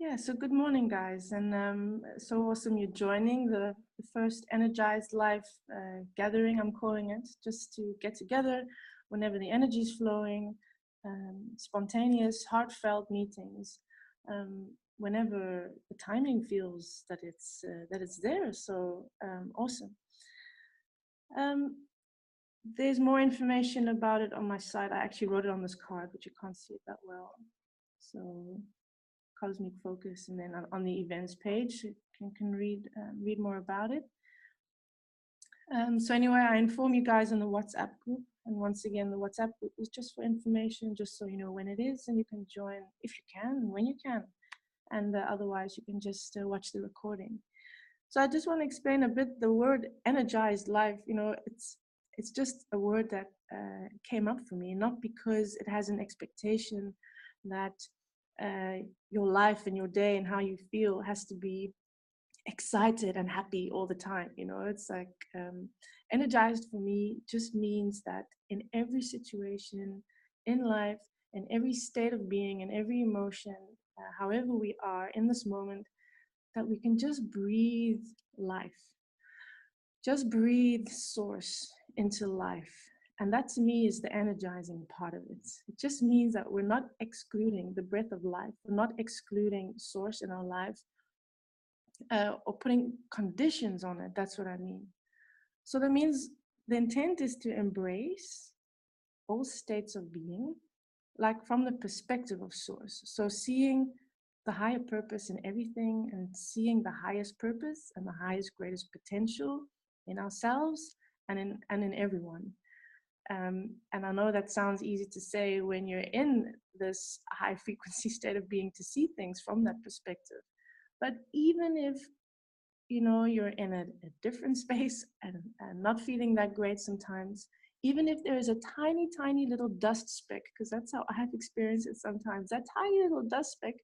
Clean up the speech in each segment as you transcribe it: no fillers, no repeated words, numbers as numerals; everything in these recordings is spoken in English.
Yeah, so good morning, guys, and so awesome you're joining the first Energized Life gathering, I'm calling it, just to get together whenever the energy is flowing, spontaneous, heartfelt meetings, whenever the timing feels that it's there. So awesome. Um, there's more information about it on my site. I actually wrote it on this card, but you can't see it that well. So Cosmic Focus, and then on the events page you can read more about it. So anyway, I inform you guys in the WhatsApp group, and once again, the WhatsApp group is just for information, just so you know when it is, and you can join if you can, when you can, and otherwise you can just watch the recording. So I just want to explain a bit the word energized life. You know, it's just a word that came up for me, not because it has an expectation that your life and your day and how you feel has to be excited and happy all the time. You know, it's like energized for me just means that in every situation in life, in every state of being, in every emotion, however we are in this moment, that we can just breathe life, just breathe source into life. And that to me is the energizing part of it. It just means that we're not excluding the breath of life, we're not excluding source in our life, or putting conditions on it. That's what I mean. So that means the intent is to embrace all states of being, like from the perspective of source. So seeing the higher purpose in everything and seeing the highest purpose and the highest, greatest potential in ourselves and in everyone. And I know that sounds easy to say when you're in this high frequency state of being, to see things from that perspective. But even if you're in a different space and not feeling that great sometimes, even if there is a tiny, tiny little dust speck, because that's how I have experienced it sometimes, that tiny little dust speck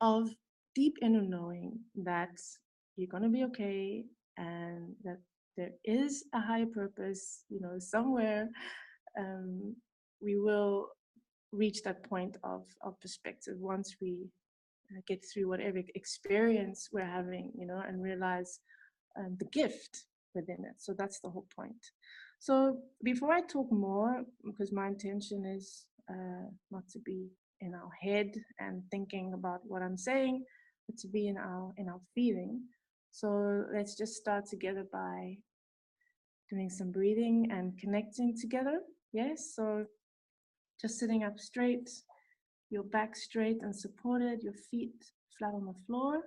of deep inner knowing that you're going to be okay, and that there is a higher purpose, somewhere, um, we will reach that point of perspective once we get through whatever experience we're having, and realize the gift within it. So that's the whole point. So before I talk more, because my intention is not to be in our head and thinking about what I'm saying, but to be in our feeling. So let's just start together by doing some breathing and connecting together. Yes, so just sitting up straight, your back straight and supported, your feet flat on the floor.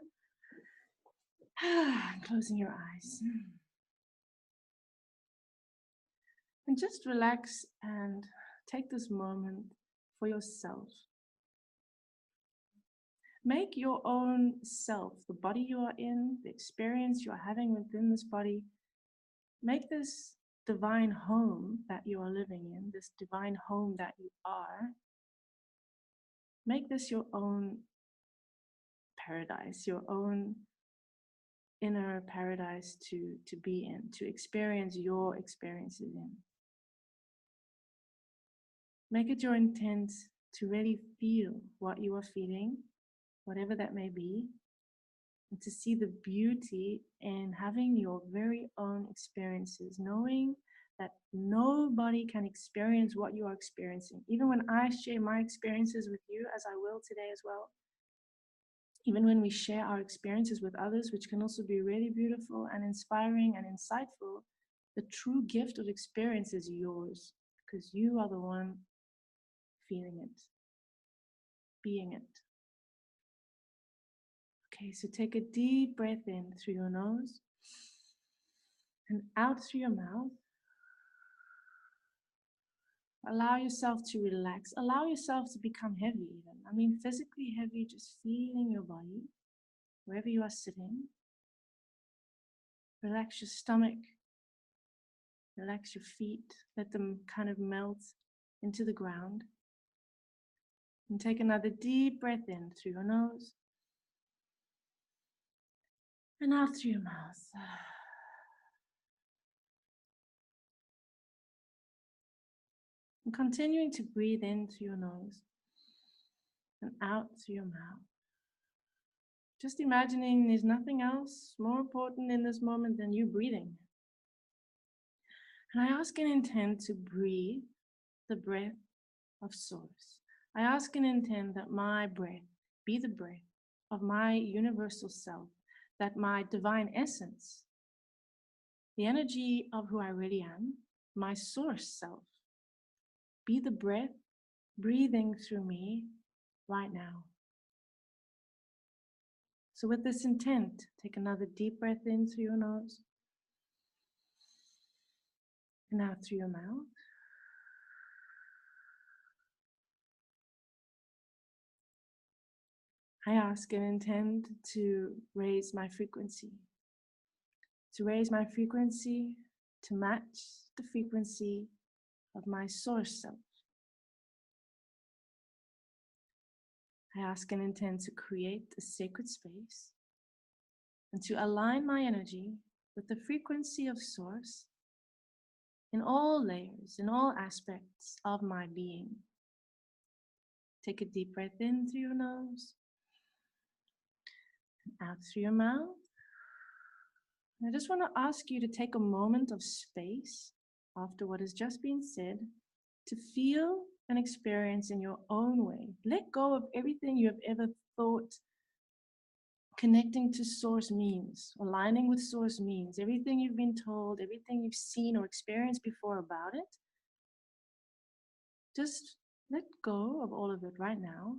Closing your eyes. And just relax and take this moment for yourself. Make your own self, the body you are in, the experience you are having within this body, make this divine home that you are living in, this divine home that you are, make this your own paradise, your own inner paradise to be in, to experience your experiences in. Make it your intent to really feel what you are feeling, whatever that may be, and to see the beauty in having your very own experiences, knowing that nobody can experience what you are experiencing. Even when I share my experiences with you, as I will today as well, even when we share our experiences with others, which can also be really beautiful and inspiring and insightful, the true gift of experience is yours, because you are the one feeling it, being it. Okay, so take a deep breath in through your nose and out through your mouth. Allow yourself to relax. Allow yourself to become heavy even. I mean, physically heavy, just feeling your body, wherever you are sitting. Relax your stomach. Relax your feet. Let them kind of melt into the ground. And take another deep breath in through your nose and out through your mouth. And continuing to breathe in through your nose and out through your mouth. Just imagining there's nothing else more important in this moment than you breathing. And I ask and intend to breathe the breath of Source. I ask and intend that my breath be the breath of my universal self, that my divine essence, the energy of who I really am, my source self, be the breath breathing through me right now. So, with this intent, take another deep breath in through your nose and out through your mouth. I ask and intend to raise my frequency, to match the frequency of my source self. I ask and intend to create a sacred space and to align my energy with the frequency of Source in all layers, in all aspects of my being. Take a deep breath in through your nose, and out through your mouth. And I just want to ask you to take a moment of space after what has just been said to feel and experience in your own way. Let go of everything you have ever thought connecting to Source means, aligning with Source means, everything you've been told, everything you've seen or experienced before about it. Just let go of all of it right now.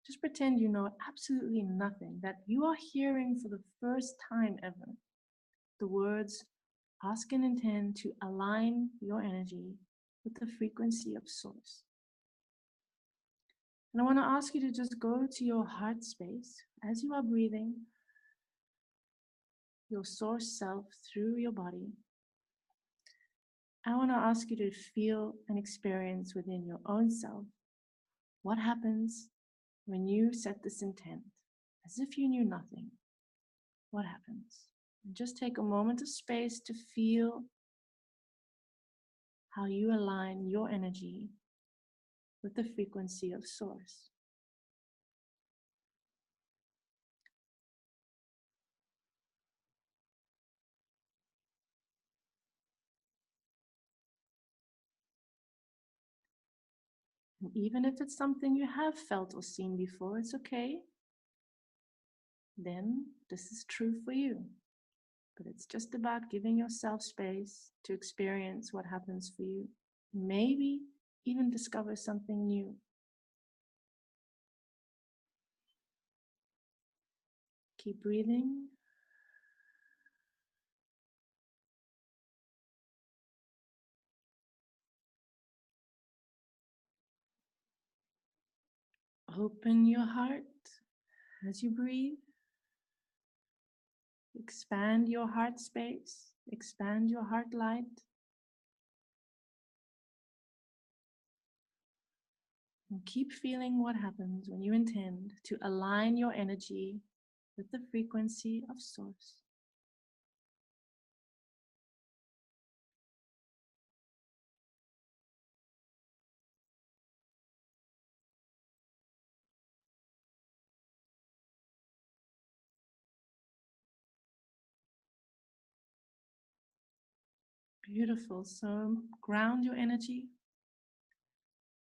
Just pretend you know absolutely nothing, that you are hearing for the first time ever the words, ask and intend to align your energy with the frequency of Source. And I want to ask you to just go to your heart space as you are breathing your Source self through your body. I want to ask you to feel and experience within your own self what happens when you set this intent as if you knew nothing. What happens? And just take a moment of space to feel how you align your energy with the frequency of Source. And even if it's something you have felt or seen before, it's okay. Then this is true for you. But it's just about giving yourself space to experience what happens for you. Maybe even discover something new. Keep breathing. Open your heart as you breathe. Expand your heart space. Expand your heart light. And keep feeling what happens when you intend to align your energy with the frequency of Source. Beautiful. So ground your energy.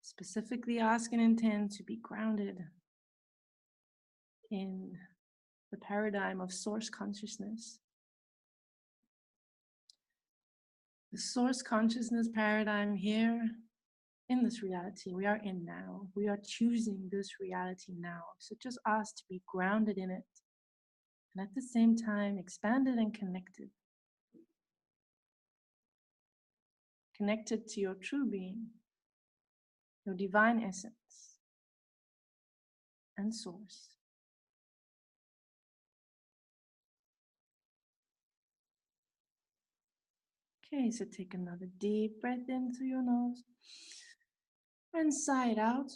Specifically ask and intend to be grounded in the paradigm of Source consciousness. The Source consciousness paradigm here in this reality we are in now. We are choosing this reality now. So just ask to be grounded in it and at the same time expanded and connected. Connected to your true being, your divine essence and Source. Okay, so take another deep breath in through your nose and sigh it out.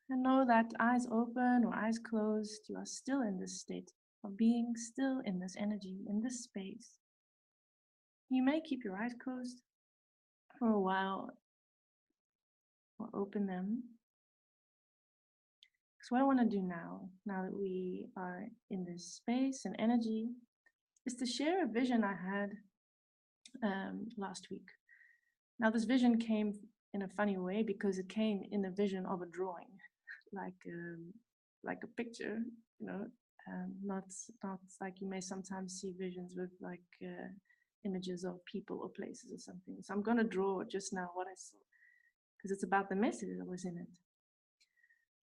And know that eyes open or eyes closed, you are still in this state of being, still in this energy, in this space. You may keep your eyes closed for a while or open them. So what I want to do now that we are in this space and energy, is to share a vision I had last week. Now this vision came in a funny way because it came in a vision of a drawing, like a picture, you know, not like you may sometimes see visions with like images of people or places or something. So I'm going to draw just now what I saw because it's about the message that was in it.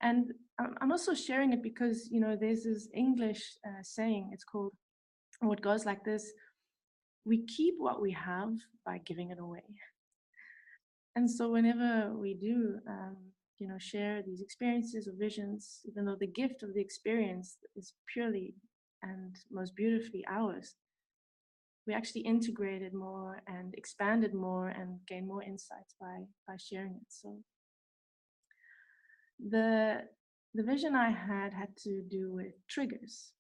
And I'm also sharing it because, you know, there's this English saying, it's called, what goes like this: we keep what we have by giving it away. And so whenever we do, you know, share these experiences or visions, even though the gift of the experience is purely and most beautifully ours, we actually integrated more and expanded more and gain more insights by sharing it. So the vision I had to do with triggers.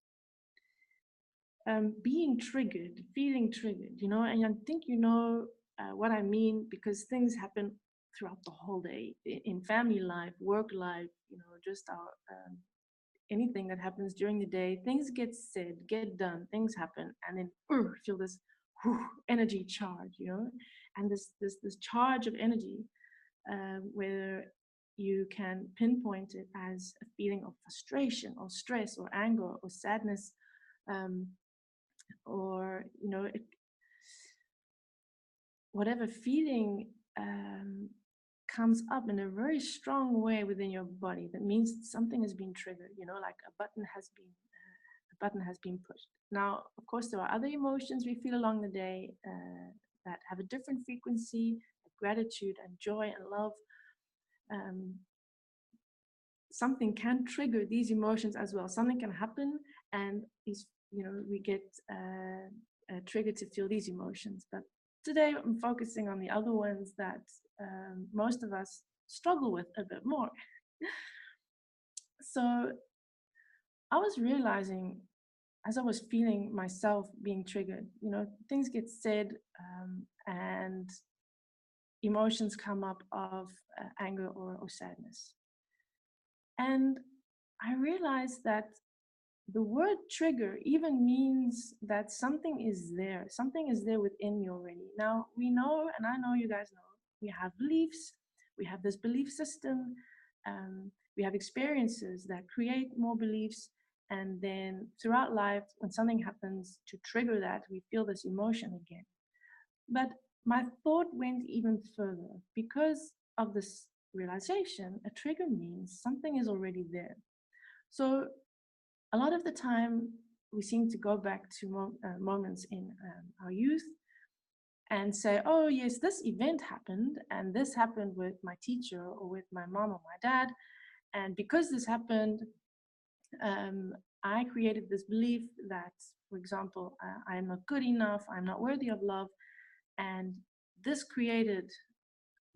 Being triggered, feeling triggered, you know, and I think you know what I mean, because things happen throughout the whole day in family life, work life, you know, just our anything that happens during the day. Things get said, get done, things happen, and then feel this energy charge, you know, and this charge of energy where you can pinpoint it as a feeling of frustration or stress or anger or sadness. Or you know, whatever feeling comes up in a very strong way within your body, that means something has been triggered, you know, like a button has been pushed. Now of course there are other emotions we feel along the day that have a different frequency, like gratitude and joy and love. Something can trigger these emotions as well. Something can happen and these, you know, we get triggered to feel these emotions. But today I'm focusing on the other ones that most of us struggle with a bit more. So I was realizing, as I was feeling myself being triggered, you know, things get said and emotions come up of anger or sadness. And I realized that the word trigger even means that something is there within me already. Now we know, and I know you guys know, we have beliefs, we have this belief system, we have experiences that create more beliefs, and then throughout life, when something happens to trigger that, we feel this emotion again. But my thought went even further. Because of this realization, a trigger means something is already there. So a lot of the time, we seem to go back to moments in our youth and say, oh yes, this event happened, and this happened with my teacher or with my mom or my dad. And because this happened, I created this belief that, for example, I am not good enough, I'm not worthy of love. And this created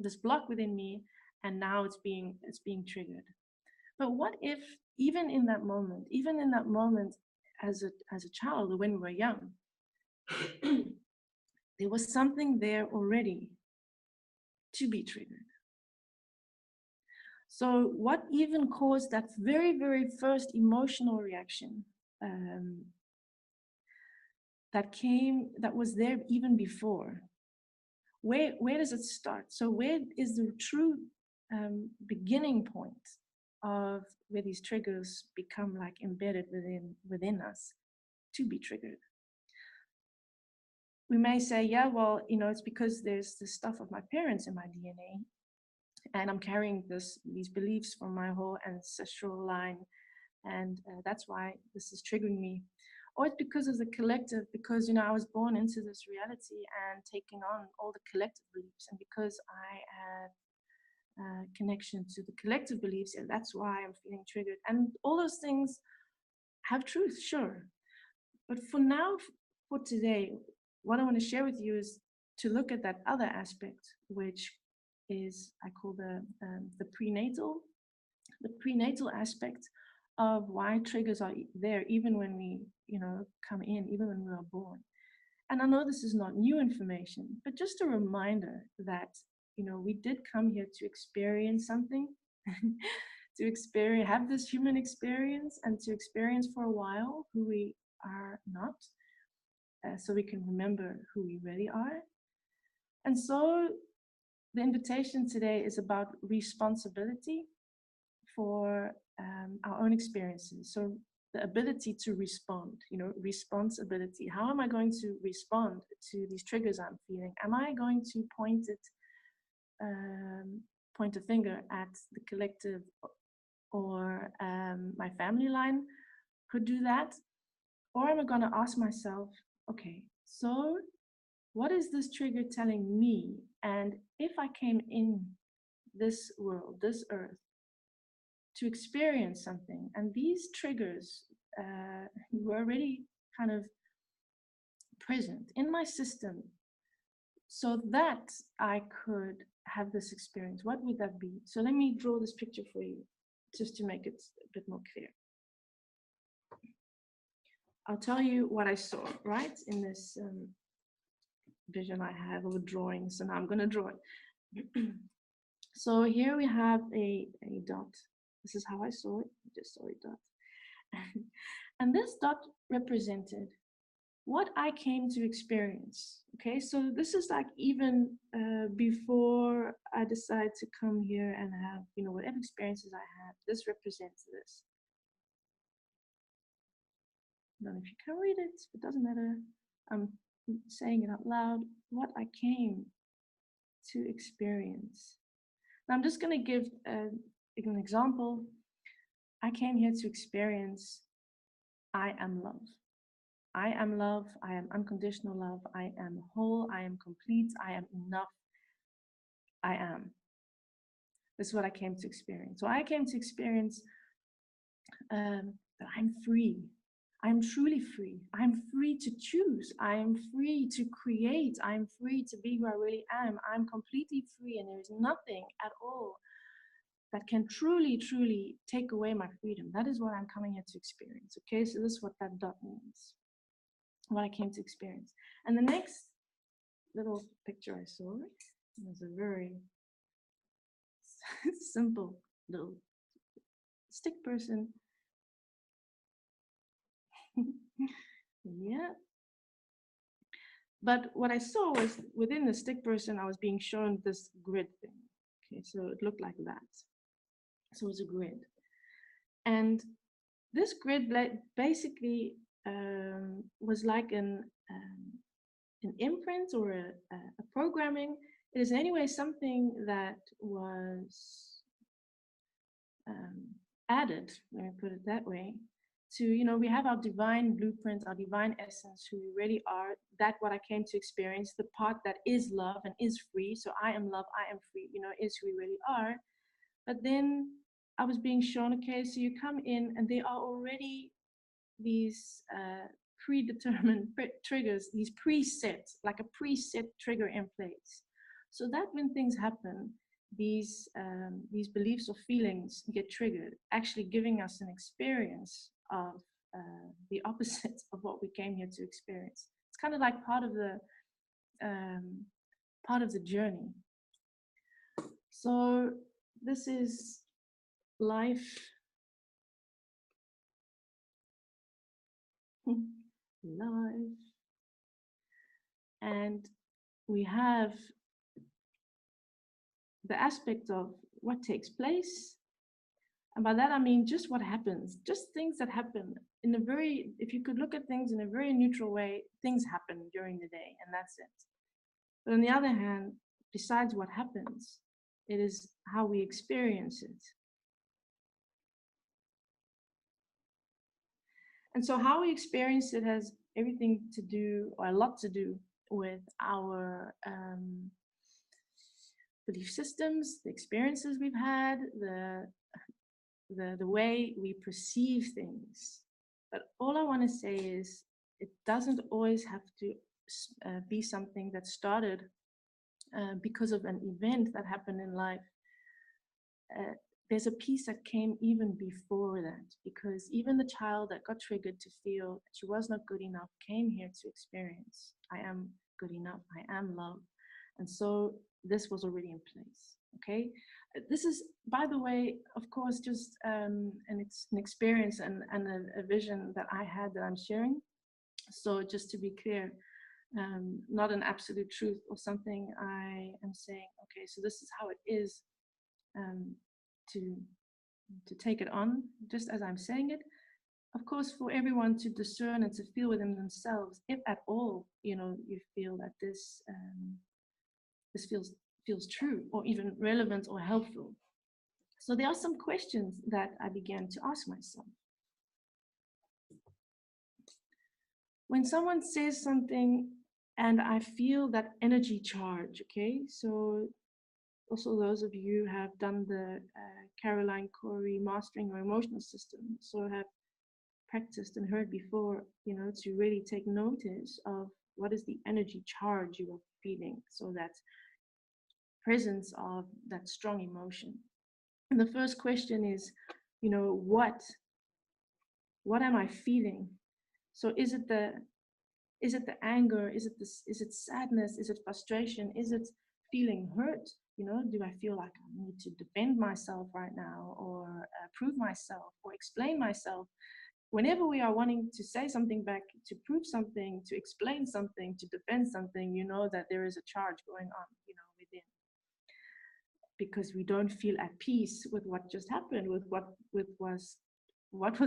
this block within me, and now it's being triggered. But what if even in that moment as a child, or when we were young, there was something there already to be triggered? So what even caused that very, very first emotional reaction that was there even before? Where does it start? So where is the true beginning point of where these triggers become like embedded within us to be triggered? We may say, yeah, well, you know, it's because there's the stuff of my parents in my DNA, and I'm carrying these beliefs from my whole ancestral line, and that's why this is triggering me. Or it's because of the collective, because, you know, I was born into this reality and taking on all the collective beliefs, and because I had connection to the collective beliefs, and that's why I'm feeling triggered. And all those things have truth, sure. But for now, for today, what I want to share with you is to look at that other aspect, which is, I call the prenatal aspect of why triggers are there, even when we, you know, come in, even when we are born. And I know this is not new information, but just a reminder that, you know, we did come here to experience something, to experience, have this human experience, and to experience for a while who we are not, so we can remember who we really are. And so the invitation today is about responsibility for our own experiences. So the ability to respond, responsibility. How am I going to respond to these triggers I'm feeling? Am I going to point a finger at the collective, or my family line could do that? Or am I going to ask myself, okay, so what is this trigger telling me? And if I came in this world, this earth, to experience something, and these triggers were already kind of present in my system, so that I could have this experience, what would that be? So let me draw this picture for you, just to make it a bit more clear. I'll tell you what I saw, right, in this vision I have of a drawing. So now I'm going to draw it. So here we have a dot. This is how I saw it. I just saw a dot. And this dot represented what I came to experience. Okay, so this is like even before I decided to come here and have, whatever experiences I had, this represents this. I don't know if you can read it, it doesn't matter. I'm saying it out loud, what I came to experience. Now I'm just going to give an example. I came here to experience I am love. I am love. I am unconditional love. I am whole. I am complete. I am enough. I am. This is what I came to experience. So I came to experience that I'm free. I'm truly free. I'm free to choose. I am free to create. I'm free to be who I really am. I'm completely free, and there is nothing at all that can truly, truly take away my freedom. That is what I'm coming here to experience. Okay, so this is what that dot means, what I came to experience. And the next little picture I saw was a very simple little stick person. Yeah. But what I saw was within the stick person, I was being shown this grid thing. Okay, so it looked like that. So it was a grid. And this grid basically was like an imprint or a programming. It is anyway something that was added, let me put it that way, to, we have our divine blueprint, our divine essence, who we really are, that what I came to experience, the part that is love and is free. So I am love, I am free, is who we really are. But then I was being shown, okay, so you come in and they are already these predetermined triggers, these presets, like a preset trigger in place. So that when things happen, these beliefs or feelings get triggered, actually giving us an experience of the opposite of what we came here to experience. It's kind of like part of the journey. So this is life. Life. And we have the aspect of what takes place. And by that, I mean just what happens, just things that happen in a very, if you could look at things in a very neutral way, things happen during the day, and that's it. But on the other hand, besides what happens, it is how we experience it. And so how we experience it has everything to do, or a lot to do, with our belief systems, the experiences we've had, the way we perceive things. But all I want to say is it doesn't always have to be something that started because of an event that happened in life. There's a piece that came even before that, because even the child that got triggered to feel that she was not good enough came here to experience, I am good enough, I am love. And so this was already in place. Okay, this is, by the way, of course, just an experience and a vision that I had that I'm sharing. So just to be clear, not an absolute truth or something. I am saying, okay, so this is how it is, to take it on, just as I'm saying it. Of course, for everyone to discern and to feel within themselves, if at all, you feel that this feels true or even relevant or helpful. So there are some questions that I began to ask myself. When someone says something and I feel that energy charge, okay, so also those of you who have done the Caroline Corey Mastering Your Emotional System, so have practiced and heard before, to really take notice of what is the energy charge you are feeling, so that presence of that strong emotion. And the first question is, what am I feeling? So is it the anger? Is it sadness? Is it frustration? Is it feeling hurt? Do I feel like I need to defend myself right now, or prove myself, or explain myself? Whenever we are wanting to say something back, to prove something, to explain something, to defend something, that there is a charge going on, within. Because we don't feel at peace with what just happened, with what was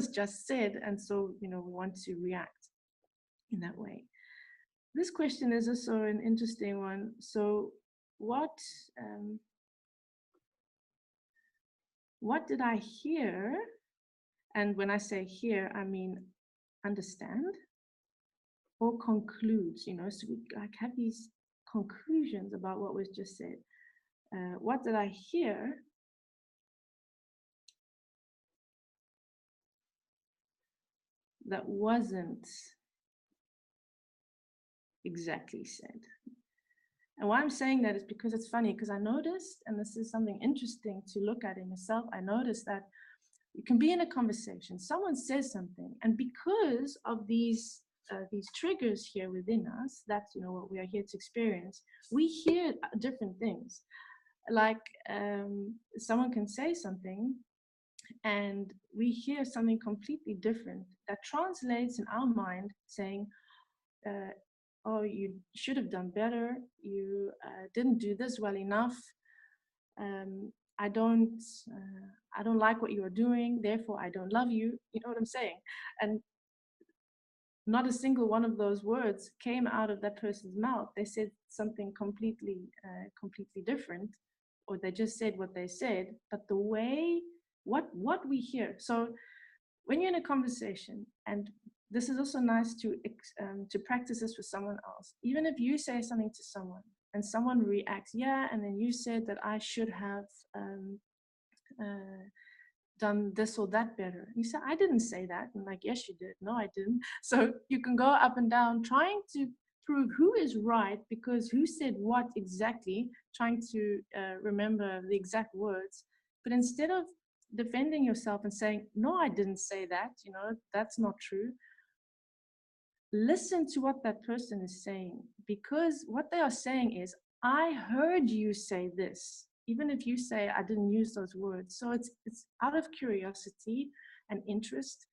just said, and so we want to react in that way. This question is also an interesting one. So what did I hear? And when I say hear, I mean understand or conclude, so we have these conclusions about what was just said. What did I hear that wasn't exactly said? And why I'm saying that is because it's funny, because I noticed, and this is something interesting to look at in yourself, I noticed that you can be in a conversation, someone says something, and because of these triggers here within us, that's what we are here to experience, we hear different things. Like someone can say something and we hear something completely different that translates in our mind saying, oh, you should have done better, you didn't do this well enough, I don't like what you are doing, therefore I don't love you. You know what I'm saying? And not a single one of those words came out of that person's mouth. They said something completely different, or they just said what they said. But the way what we hear. So when you're in a conversation, and this is also nice to practice this with someone else. Even if you say something to someone and someone reacts, yeah, and then you said that I should have done this or that better. You say, I didn't say that. And like, yes, you did. No, I didn't. So you can go up and down trying to prove who is right, because who said what exactly, trying to remember the exact words. But instead of defending yourself and saying, no, I didn't say that, that's not true. Listen to what that person is saying, because what they are saying is, I heard you say this, even if you say I didn't use those words. So it's out of curiosity and interest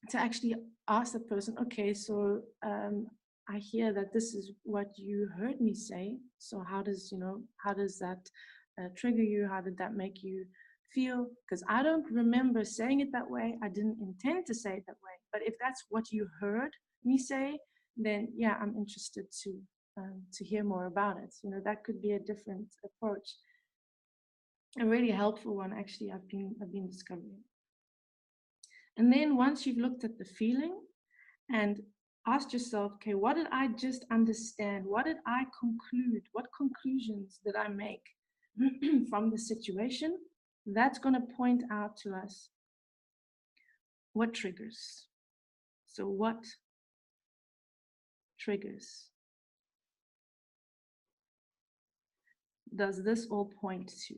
to actually ask the person, okay, so I hear that this is what you heard me say. So how does that trigger you? How did that make you feel? Because I don't remember saying it that way. I didn't intend to say it that way. But if that's what you heard me say, then yeah, I'm interested to hear more about it. That could be a different approach, a really helpful one, actually. I've been discovering. And then once you've looked at the feeling and asked yourself, okay, what did I just understand? What did I conclude? What conclusions did I make from the situation? That's going to point out to us what triggers. So what triggers does this all point to?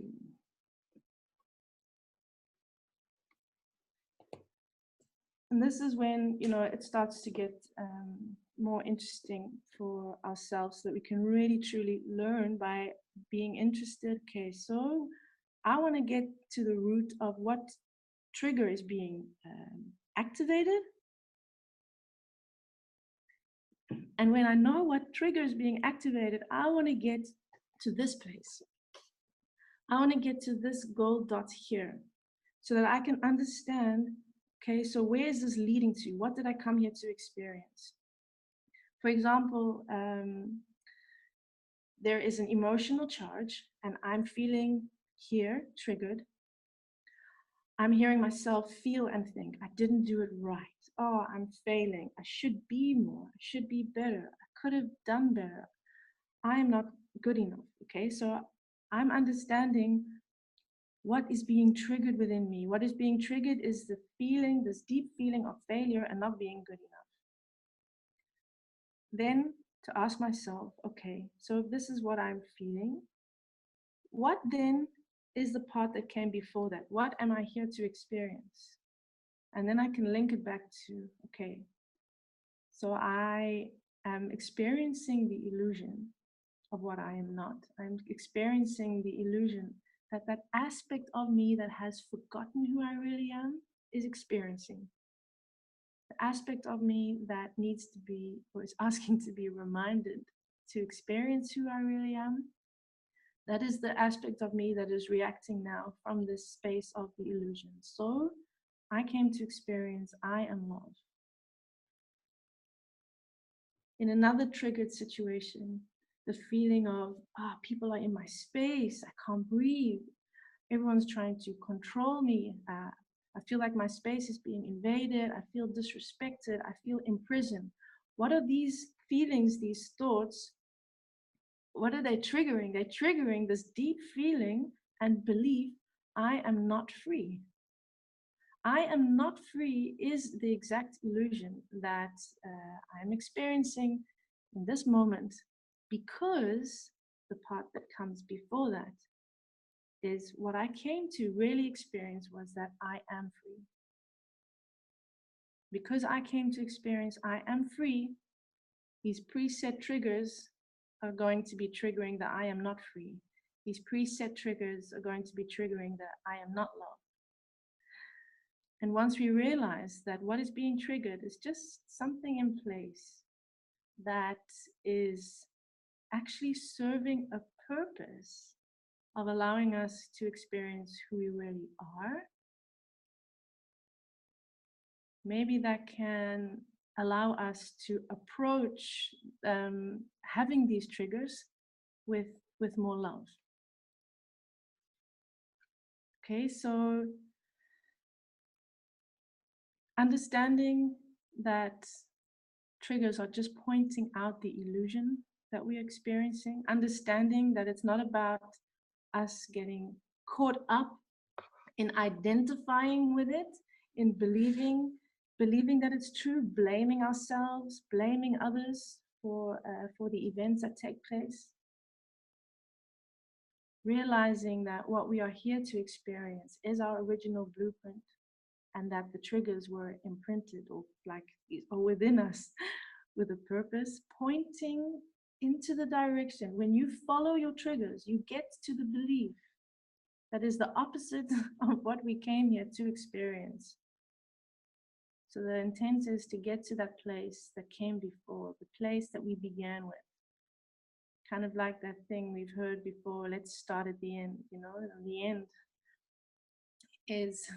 And this is when, it starts to get more interesting for ourselves so that we can really truly learn by being interested. Okay, so I want to get to the root of what trigger is being activated. And when I know what trigger is being activated, I want to get to this place. I want to get to this gold dot here so that I can understand, okay, so where is this leading to? What did I come here to experience? For example, there is an emotional charge and I'm feeling here triggered. I'm hearing myself feel and think, I didn't do it right. Oh, I'm failing. I should be more. I should be better. I could have done better. I am not good enough. Okay, so I'm understanding what is being triggered within me. What is being triggered is the feeling, this deep feeling of failure and not being good enough. Then to ask myself, okay, so if this is what I'm feeling, what then is the part that came before that? What am I here to experience? And then I can link it back to, okay, so I am experiencing the illusion of what I am not. I'm experiencing the illusion that that aspect of me that has forgotten who I really am is experiencing. The aspect of me that needs to be, or is asking to be reminded to experience who I really am. That is the aspect of me that is reacting now from this space of the illusion. So I came to experience I am love. In another triggered situation, the feeling of, people are in my space, I can't breathe, everyone's trying to control me, I feel like my space is being invaded, I feel disrespected, I feel imprisoned. What are these feelings, these thoughts? What are they triggering? They're triggering this deep feeling and belief, I am not free. I am not free is the exact illusion that I'm experiencing in this moment, because the part that comes before that is what I came to really experience was that I am free. Because I came to experience I am free, these preset triggers are going to be triggering that I am not free. These preset triggers are going to be triggering that I am not loved. And once we realize that what is being triggered is just something in place that is actually serving a purpose of allowing us to experience who we really are, maybe that can allow us to approach having these triggers with more love. Okay, so understanding that triggers are just pointing out the illusion that we're experiencing, understanding that it's not about us getting caught up in identifying with it, in believing that it's true, blaming ourselves, blaming others for the events that take place. Realizing that what we are here to experience is our original blueprint, and that the triggers were imprinted or within us with a purpose, pointing into the direction. When you follow your triggers, you get to the belief that is the opposite of what we came here to experience. So the intent is to get to that place that came before, the place that we began with. Kind of like that thing we've heard before, let's start at the end, you know, and the end is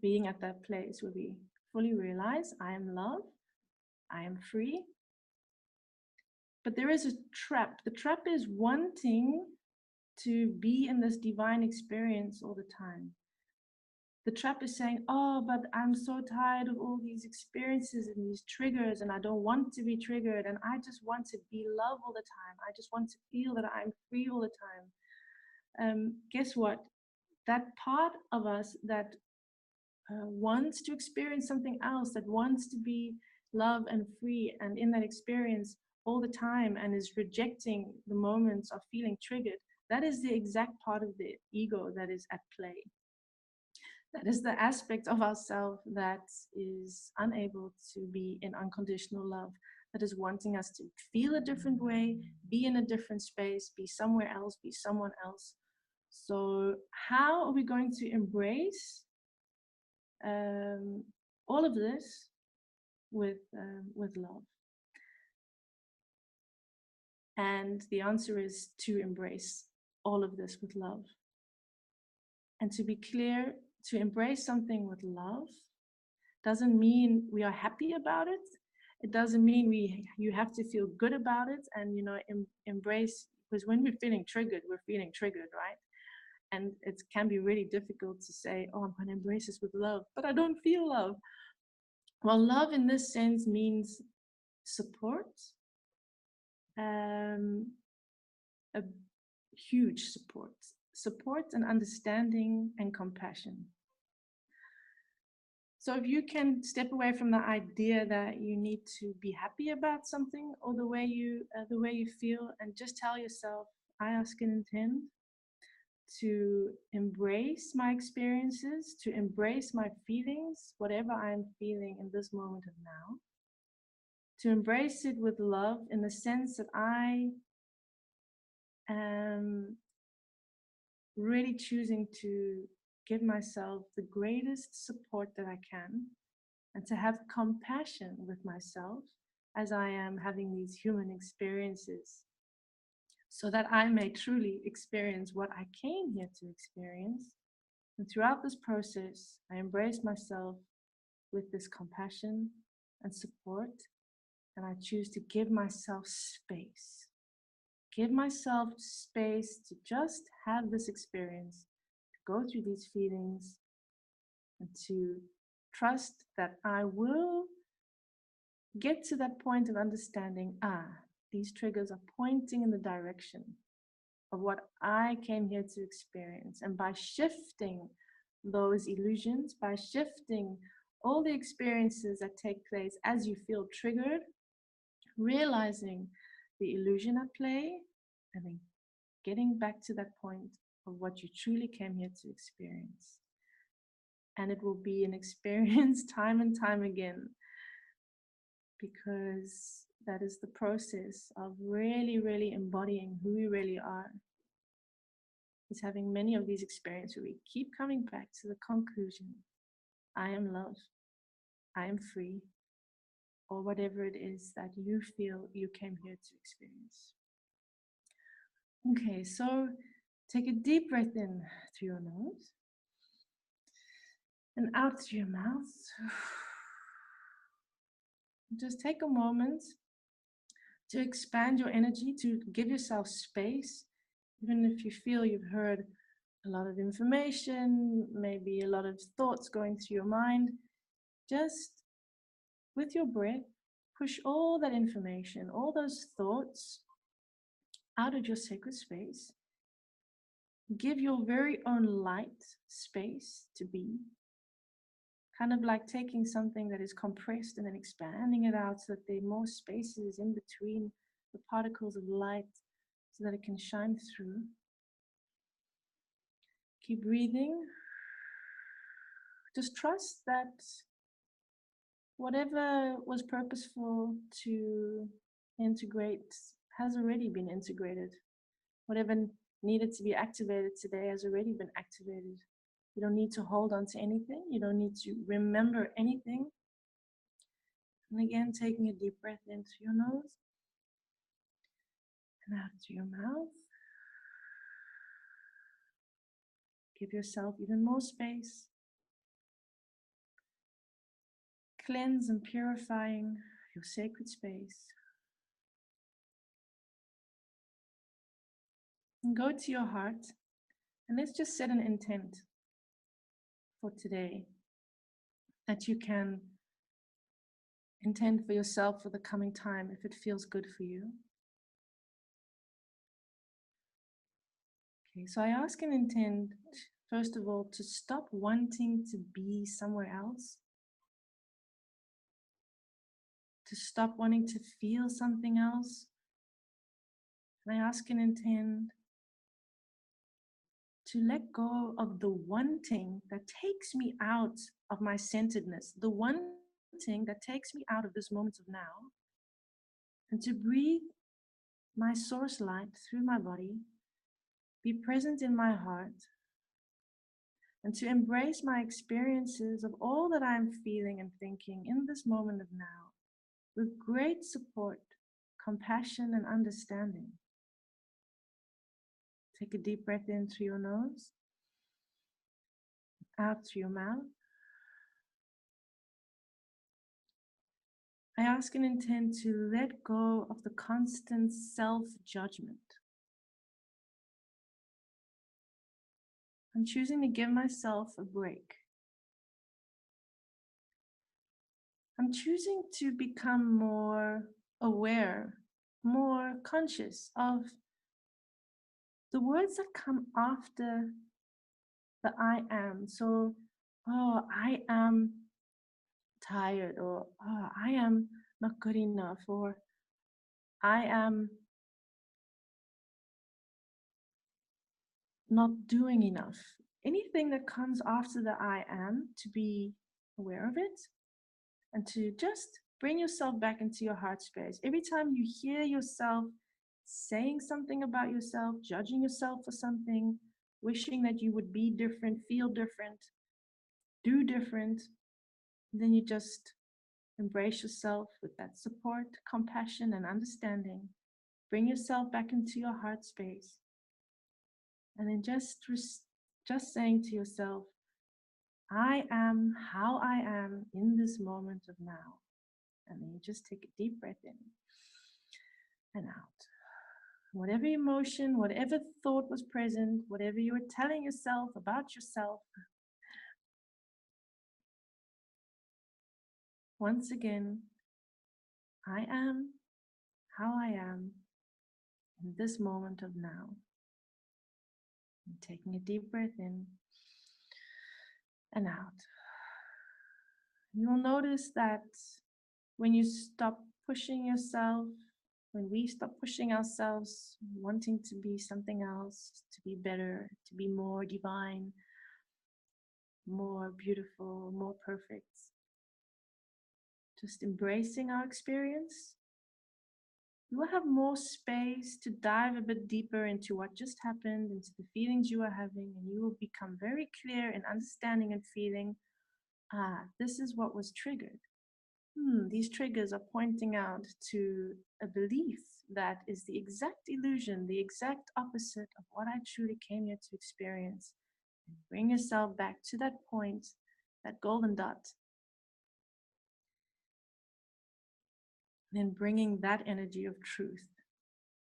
being at that place where we fully realize I am love, I am free. But there is a trap. The trap is wanting to be in this divine experience all the time. The trap is saying, oh, but I'm so tired of all these experiences and these triggers, and I don't want to be triggered, and I just want to be love all the time. I just want to feel that I'm free all the time. Guess what? That part of us that wants to experience something else, that wants to be love and free and in that experience all the time, and is rejecting the moments of feeling triggered, that is the exact part of the ego that is at play. That is the aspect of ourselves that is unable to be in unconditional love, that is wanting us to feel a different way, be in a different space, be somewhere else, be someone else. So, how are we going to embrace all of this with love? And the answer is to embrace all of this with love. And to be clear, to embrace something with love doesn't mean we are happy about it. It doesn't mean you have to feel good about it and embrace, because when we're feeling triggered, right? And it can be really difficult to say, oh, I'm going to embrace this with love, but I don't feel love. Well, love in this sense means support, a huge support and understanding and compassion. So if you can step away from the idea that you need to be happy about something or the way you feel, and just tell yourself, I ask and intend to embrace my experiences, to embrace my feelings, whatever I'm feeling in this moment of now, to embrace it with love in the sense that I am really choosing to give myself the greatest support that I can, and to have compassion with myself as I am having these human experiences, so that I may truly experience what I came here to experience. And throughout this process, I embrace myself with this compassion and support, and I choose to give myself space. Give myself space to just have this experience, to go through these feelings, and to trust that I will get to that point of understanding, these triggers are pointing in the direction of what I came here to experience. And by shifting those illusions, by shifting all the experiences that take place as you feel triggered, realizing the illusion at play, and then getting back to that point of what you truly came here to experience. And it will be an experience time and time again, because that is the process of really, really embodying who we really are. Is having many of these experiences where we keep coming back to the conclusion, I am love, I am free, or whatever it is that you feel you came here to experience. Okay, so take a deep breath in through your nose and out through your mouth. Just take a moment to expand your energy, to give yourself space, even if you feel you've heard a lot of information, maybe a lot of thoughts going through your mind. Just with your breath, push all that information, all those thoughts out of your sacred space. Give your very own light space to be. Kind of like taking something that is compressed and then expanding it out so that there are more spaces in between the particles of light so that it can shine through. Keep breathing. Just trust that whatever was purposeful to integrate has already been integrated. Whatever needed to be activated today has already been activated. You don't need to hold on to anything. You don't need to remember anything. And again, taking a deep breath in through your nose and out through your mouth. Give yourself even more space. Cleanse and purifying your sacred space. And go to your heart and let's just set an intent for today that you can intend for yourself for the coming time if it feels good for you. Okay, so I ask and intend, first of all, to stop wanting to be somewhere else, to stop wanting to feel something else. And I ask and intend to let go of the wanting that takes me out of my centeredness, the wanting that takes me out of this moment of now, and to breathe my source light through my body, be present in my heart, and to embrace my experiences of all that I'm feeling and thinking in this moment of now with great support, compassion, and understanding. Take a deep breath in through your nose, out through your mouth. I ask and intend to let go of the constant self-judgment. I'm choosing to give myself a break. I'm choosing to become more aware, more conscious of the words that come after the I am. So, oh, I am tired, or oh, I am not good enough, or I am not doing enough. Anything that comes after the I am, to be aware of it and to just bring yourself back into your heart space. Every time you hear yourself saying something about yourself, judging yourself for something, wishing that you would be different, feel different, do different, then you just embrace yourself with that support, compassion, and understanding. Bring yourself back into your heart space. And then just saying to yourself, I am how I am in this moment of now. And then you just take a deep breath in and out. Whatever emotion, whatever thought was present, whatever you were telling yourself about yourself, once again, I am how I am in this moment of now. And taking a deep breath in and out. You will notice that when you stop pushing yourself, when we stop pushing ourselves, wanting to be something else, to be better, to be more divine, more beautiful, more perfect, just embracing our experience, you will have more space to dive a bit deeper into what just happened, into the feelings you are having, and you will become very clear in understanding and feeling, this is what was triggered. These triggers are pointing out to a belief that is the exact illusion, the exact opposite of what I truly came here to experience. And bring yourself back to that point, that golden dot. Then bringing that energy of truth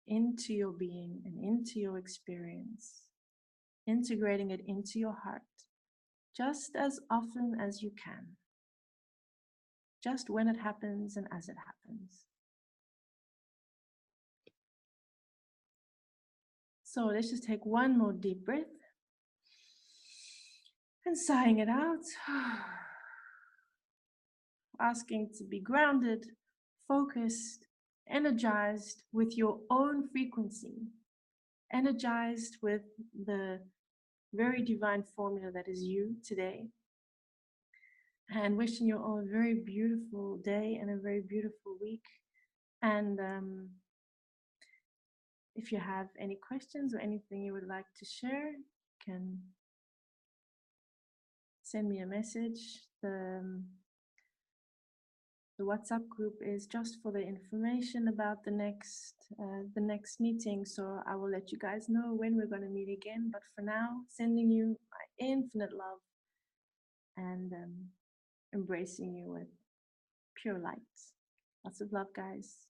into your being and into your experience, integrating it into your heart just as often as you can, just when it happens and as it happens. So let's just take one more deep breath and sighing it out, asking to be grounded, focused, energized with your own frequency, energized with the very divine formula that is you today, and wishing you all a very beautiful day and a very beautiful week. And if you have any questions or anything you would like to share, you can send me a message. The WhatsApp group is just for the information about the next meeting. So I will let you guys know when we're going to meet again. But for now, sending you my infinite love and embracing you with pure light. Lots of love, guys.